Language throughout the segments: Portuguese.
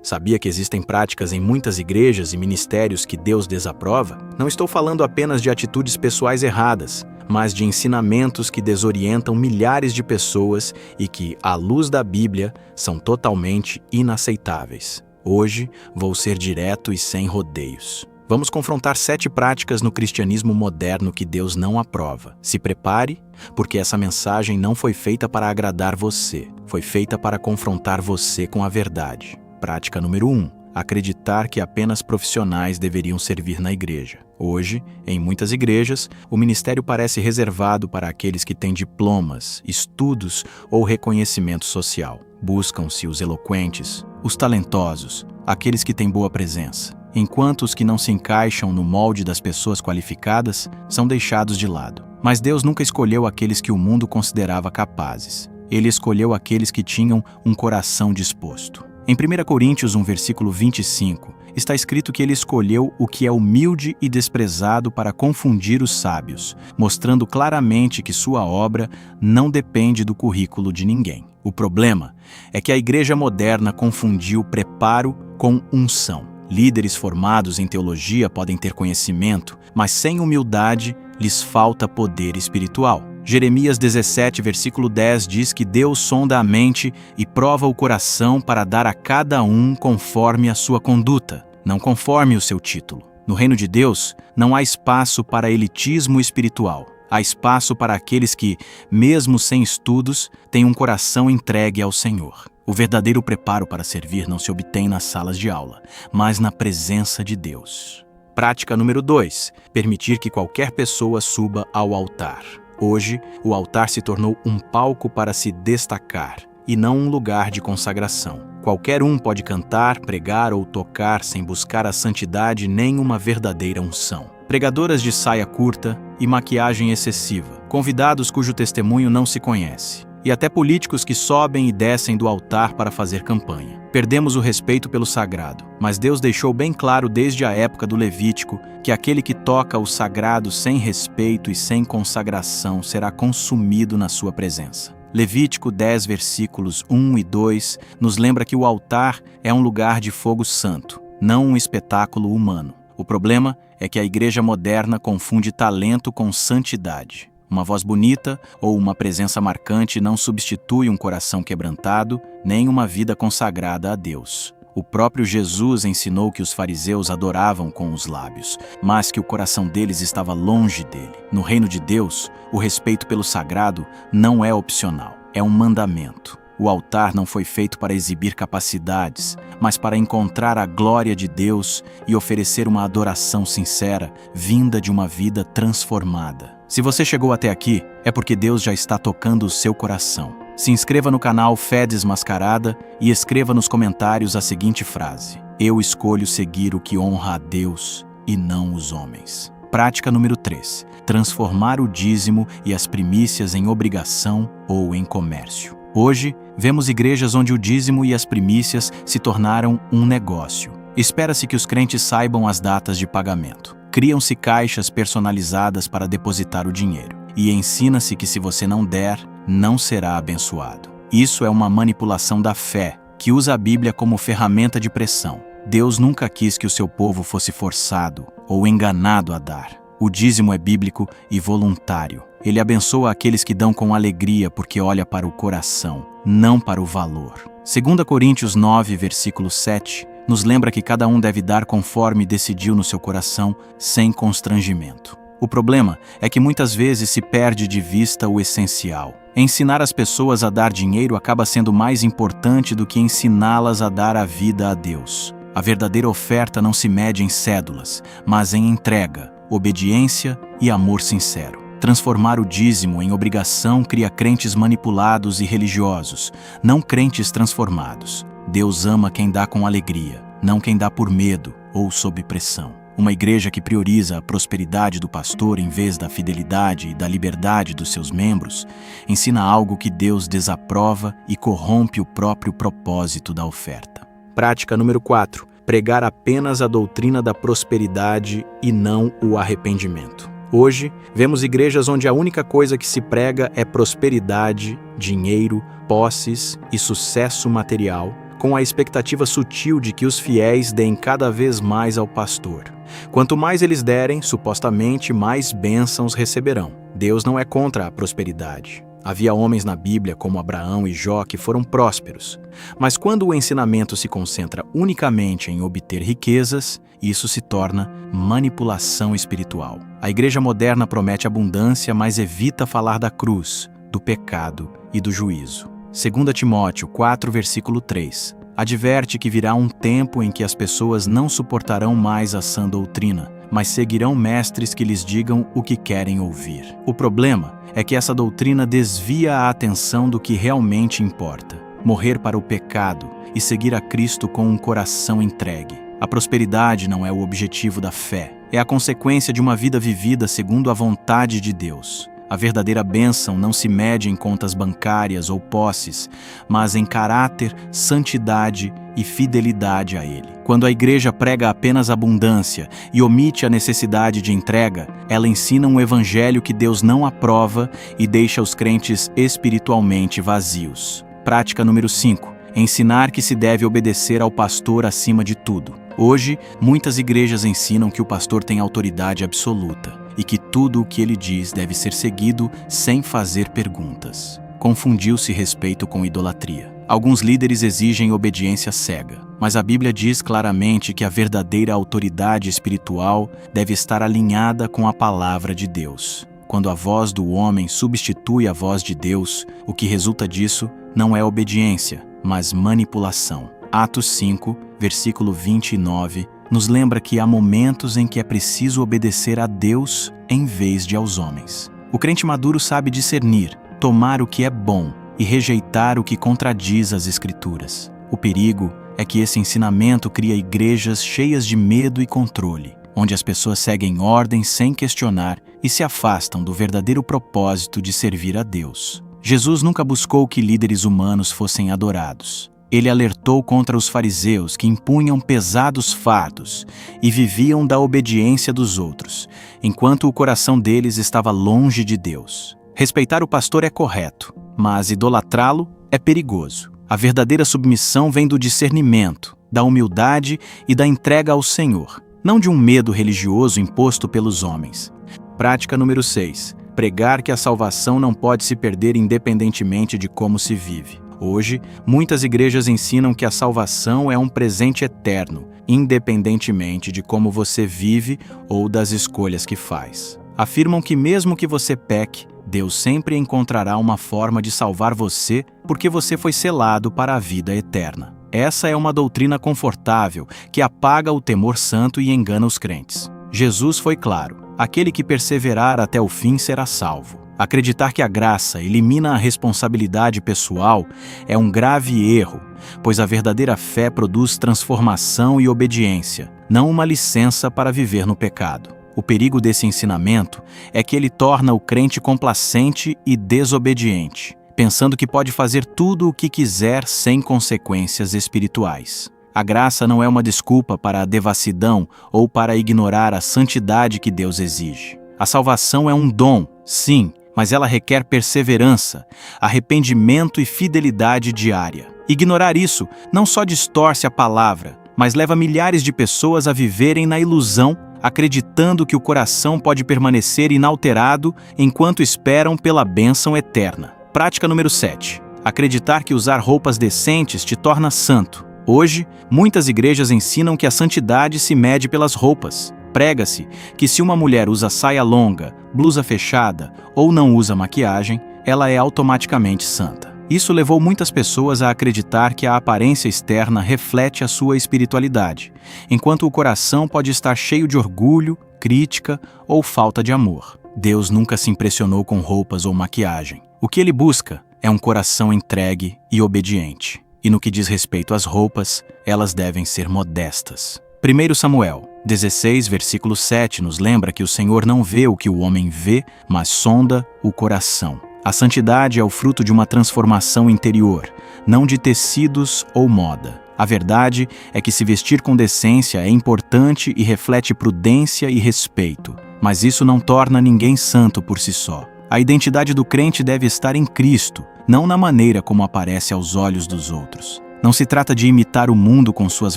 Sabia que existem práticas em muitas igrejas e ministérios que Deus desaprova? Não estou falando apenas de atitudes pessoais erradas, mas de ensinamentos que desorientam milhares de pessoas e que, à luz da Bíblia, são totalmente inaceitáveis. Hoje, vou ser direto e sem rodeios. Vamos confrontar 7 práticas no cristianismo moderno que Deus não aprova. Se prepare, porque essa mensagem não foi feita para agradar você, foi feita para confrontar você com a verdade. Prática número 1. Acreditar que apenas profissionais deveriam servir na igreja. Hoje, em muitas igrejas, o ministério parece reservado para aqueles que têm diplomas, estudos ou reconhecimento social. Buscam-se os eloquentes, os talentosos, aqueles que têm boa presença, enquanto os que não se encaixam no molde das pessoas qualificadas são deixados de lado. Mas Deus nunca escolheu aqueles que o mundo considerava capazes. Ele escolheu aqueles que tinham um coração disposto. Em 1 Coríntios 1, versículo 25, está escrito que ele escolheu o que é humilde e desprezado para confundir os sábios, mostrando claramente que sua obra não depende do currículo de ninguém. O problema é que a igreja moderna confundiu preparo com unção. Líderes formados em teologia podem ter conhecimento, mas sem humildade lhes falta poder espiritual. Jeremias 17, versículo 10 diz que Deus sonda a mente e prova o coração para dar a cada um conforme a sua conduta, não conforme o seu título. No reino de Deus, não há espaço para elitismo espiritual. Há espaço para aqueles que, mesmo sem estudos, têm um coração entregue ao Senhor. O verdadeiro preparo para servir não se obtém nas salas de aula, mas na presença de Deus. Prática número 2. Permitir que qualquer pessoa suba ao altar. Hoje, o altar se tornou um palco para se destacar, e não um lugar de consagração. Qualquer um pode cantar, pregar ou tocar sem buscar a santidade nem uma verdadeira unção. Pregadoras de saia curta e maquiagem excessiva, convidados cujo testemunho não se conhece, e até políticos que sobem e descem do altar para fazer campanha. Perdemos o respeito pelo sagrado, mas Deus deixou bem claro desde a época do Levítico que aquele que toca o sagrado sem respeito e sem consagração será consumido na sua presença. Levítico 10, versículos 1 e 2 nos lembra que o altar é um lugar de fogo santo, não um espetáculo humano. O problema é que a igreja moderna confunde talento com santidade. Uma voz bonita ou uma presença marcante não substitui um coração quebrantado, nem uma vida consagrada a Deus. O próprio Jesus ensinou que os fariseus adoravam com os lábios, mas que o coração deles estava longe dele. No reino de Deus, o respeito pelo sagrado não é opcional, é um mandamento. O altar não foi feito para exibir capacidades, mas para encontrar a glória de Deus e oferecer uma adoração sincera, vinda de uma vida transformada. Se você chegou até aqui, é porque Deus já está tocando o seu coração. Se inscreva no canal Fé Desmascarada e escreva nos comentários a seguinte frase: eu escolho seguir o que honra a Deus e não os homens. Prática número 3. Transformar o dízimo e as primícias em obrigação ou em comércio. Hoje, vemos igrejas onde o dízimo e as primícias se tornaram um negócio. Espera-se que os crentes saibam as datas de pagamento. Criam-se caixas personalizadas para depositar o dinheiro. E ensina-se que se você não der, não será abençoado. Isso é uma manipulação da fé, que usa a Bíblia como ferramenta de pressão. Deus nunca quis que o seu povo fosse forçado ou enganado a dar. O dízimo é bíblico e voluntário. Ele abençoa aqueles que dão com alegria porque olha para o coração, não para o valor. 2 Coríntios 9, versículo 7, nos lembra que cada um deve dar conforme decidiu no seu coração, sem constrangimento. O problema é que muitas vezes se perde de vista o essencial. Ensinar as pessoas a dar dinheiro acaba sendo mais importante do que ensiná-las a dar a vida a Deus. A verdadeira oferta não se mede em cédulas, mas em entrega, obediência e amor sincero. Transformar o dízimo em obrigação cria crentes manipulados e religiosos, não crentes transformados. Deus ama quem dá com alegria, não quem dá por medo ou sob pressão. Uma igreja que prioriza a prosperidade do pastor em vez da fidelidade e da liberdade dos seus membros, ensina algo que Deus desaprova e corrompe o próprio propósito da oferta. Prática número 4. Pregar apenas a doutrina da prosperidade e não o arrependimento. Hoje, vemos igrejas onde a única coisa que se prega é prosperidade, dinheiro, posses e sucesso material, com a expectativa sutil de que os fiéis deem cada vez mais ao pastor. Quanto mais eles derem, supostamente, mais bênçãos receberão. Deus não é contra a prosperidade. Havia homens na Bíblia como Abraão e Jó que foram prósperos. Mas quando o ensinamento se concentra unicamente em obter riquezas, isso se torna manipulação espiritual. A igreja moderna promete abundância, mas evita falar da cruz, do pecado e do juízo. 2 Timóteo 4, versículo 3. Adverte que virá um tempo em que as pessoas não suportarão mais a sã doutrina, mas seguirão mestres que lhes digam o que querem ouvir. O problema é que essa doutrina desvia a atenção do que realmente importa: morrer para o pecado e seguir a Cristo com um coração entregue. A prosperidade não é o objetivo da fé, é a consequência de uma vida vivida segundo a vontade de Deus. A verdadeira bênção não se mede em contas bancárias ou posses, mas em caráter, santidade e fidelidade a Ele. Quando a igreja prega apenas abundância e omite a necessidade de entrega, ela ensina um evangelho que Deus não aprova e deixa os crentes espiritualmente vazios. Prática número 5. Ensinar que se deve obedecer ao pastor acima de tudo. Hoje, muitas igrejas ensinam que o pastor tem autoridade absoluta e que tudo o que ele diz deve ser seguido sem fazer perguntas. Confundiu-se respeito com idolatria. Alguns líderes exigem obediência cega, mas a Bíblia diz claramente que a verdadeira autoridade espiritual deve estar alinhada com a palavra de Deus. Quando a voz do homem substitui a voz de Deus, o que resulta disso não é obediência, mas manipulação. Atos 5, versículo 29, nos lembra que há momentos em que é preciso obedecer a Deus em vez de aos homens. O crente maduro sabe discernir, tomar o que é bom e rejeitar o que contradiz as Escrituras. O perigo é que esse ensinamento cria igrejas cheias de medo e controle, onde as pessoas seguem ordens sem questionar e se afastam do verdadeiro propósito de servir a Deus. Jesus nunca buscou que líderes humanos fossem adorados. Ele alertou contra os fariseus que impunham pesados fardos e viviam da obediência dos outros, enquanto o coração deles estava longe de Deus. Respeitar o pastor é correto, mas idolatrá-lo é perigoso. A verdadeira submissão vem do discernimento, da humildade e da entrega ao Senhor, não de um medo religioso imposto pelos homens. Prática número 6. Pregar que a salvação não pode se perder independentemente de como se vive. Hoje, muitas igrejas ensinam que a salvação é um presente eterno, independentemente de como você vive ou das escolhas que faz. Afirmam que mesmo que você peque, Deus sempre encontrará uma forma de salvar você porque você foi selado para a vida eterna. Essa é uma doutrina confortável que apaga o temor santo e engana os crentes. Jesus foi claro: aquele que perseverar até o fim será salvo. Acreditar que a graça elimina a responsabilidade pessoal é um grave erro, pois a verdadeira fé produz transformação e obediência, não uma licença para viver no pecado. O perigo desse ensinamento é que ele torna o crente complacente e desobediente, pensando que pode fazer tudo o que quiser sem consequências espirituais. A graça não é uma desculpa para a devassidão ou para ignorar a santidade que Deus exige. A salvação é um dom, sim, mas ela requer perseverança, arrependimento e fidelidade diária. Ignorar isso não só distorce a palavra, mas leva milhares de pessoas a viverem na ilusão, acreditando que o coração pode permanecer inalterado enquanto esperam pela bênção eterna. Prática número 7. Acreditar que usar roupas decentes te torna santo. Hoje, muitas igrejas ensinam que a santidade se mede pelas roupas. Prega-se que se uma mulher usa saia longa, blusa fechada ou não usa maquiagem, ela é automaticamente santa. Isso levou muitas pessoas a acreditar que a aparência externa reflete a sua espiritualidade, enquanto o coração pode estar cheio de orgulho, crítica ou falta de amor. Deus nunca se impressionou com roupas ou maquiagem. O que ele busca é um coração entregue e obediente. E no que diz respeito às roupas, elas devem ser modestas. 1 Samuel 16, versículo 7 nos lembra que o Senhor não vê o que o homem vê, mas sonda o coração. A santidade é o fruto de uma transformação interior, não de tecidos ou moda. A verdade é que se vestir com decência é importante e reflete prudência e respeito, mas isso não torna ninguém santo por si só. A identidade do crente deve estar em Cristo, não na maneira como aparece aos olhos dos outros. Não se trata de imitar o mundo com suas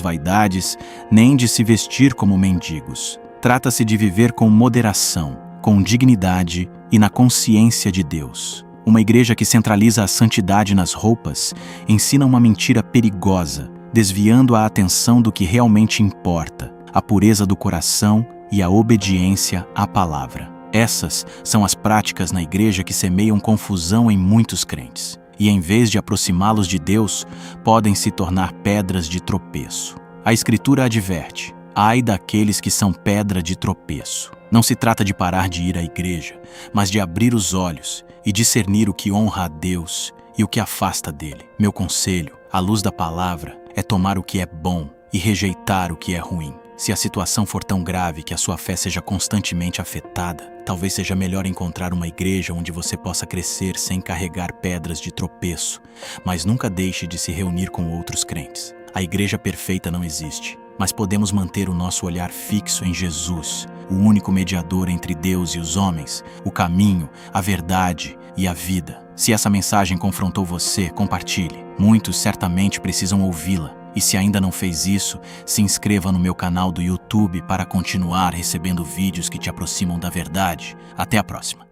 vaidades, nem de se vestir como mendigos. Trata-se de viver com moderação, com dignidade e na consciência de Deus. Uma igreja que centraliza a santidade nas roupas ensina uma mentira perigosa, desviando a atenção do que realmente importa, a pureza do coração e a obediência à palavra. Essas são as práticas na igreja que semeiam confusão em muitos crentes, e em vez de aproximá-los de Deus, podem se tornar pedras de tropeço. A Escritura adverte: ai daqueles que são pedra de tropeço. Não se trata de parar de ir à igreja, mas de abrir os olhos e discernir o que honra a Deus e o que afasta dele. Meu conselho, à luz da palavra, é tomar o que é bom e rejeitar o que é ruim. Se a situação for tão grave que a sua fé seja constantemente afetada, talvez seja melhor encontrar uma igreja onde você possa crescer sem carregar pedras de tropeço, mas nunca deixe de se reunir com outros crentes. A igreja perfeita não existe, mas podemos manter o nosso olhar fixo em Jesus, o único mediador entre Deus e os homens, o caminho, a verdade e a vida. Se essa mensagem confrontou você, compartilhe. Muitos certamente precisam ouvi-la. E se ainda não fez isso, se inscreva no meu canal do YouTube para continuar recebendo vídeos que te aproximam da verdade. Até a próxima.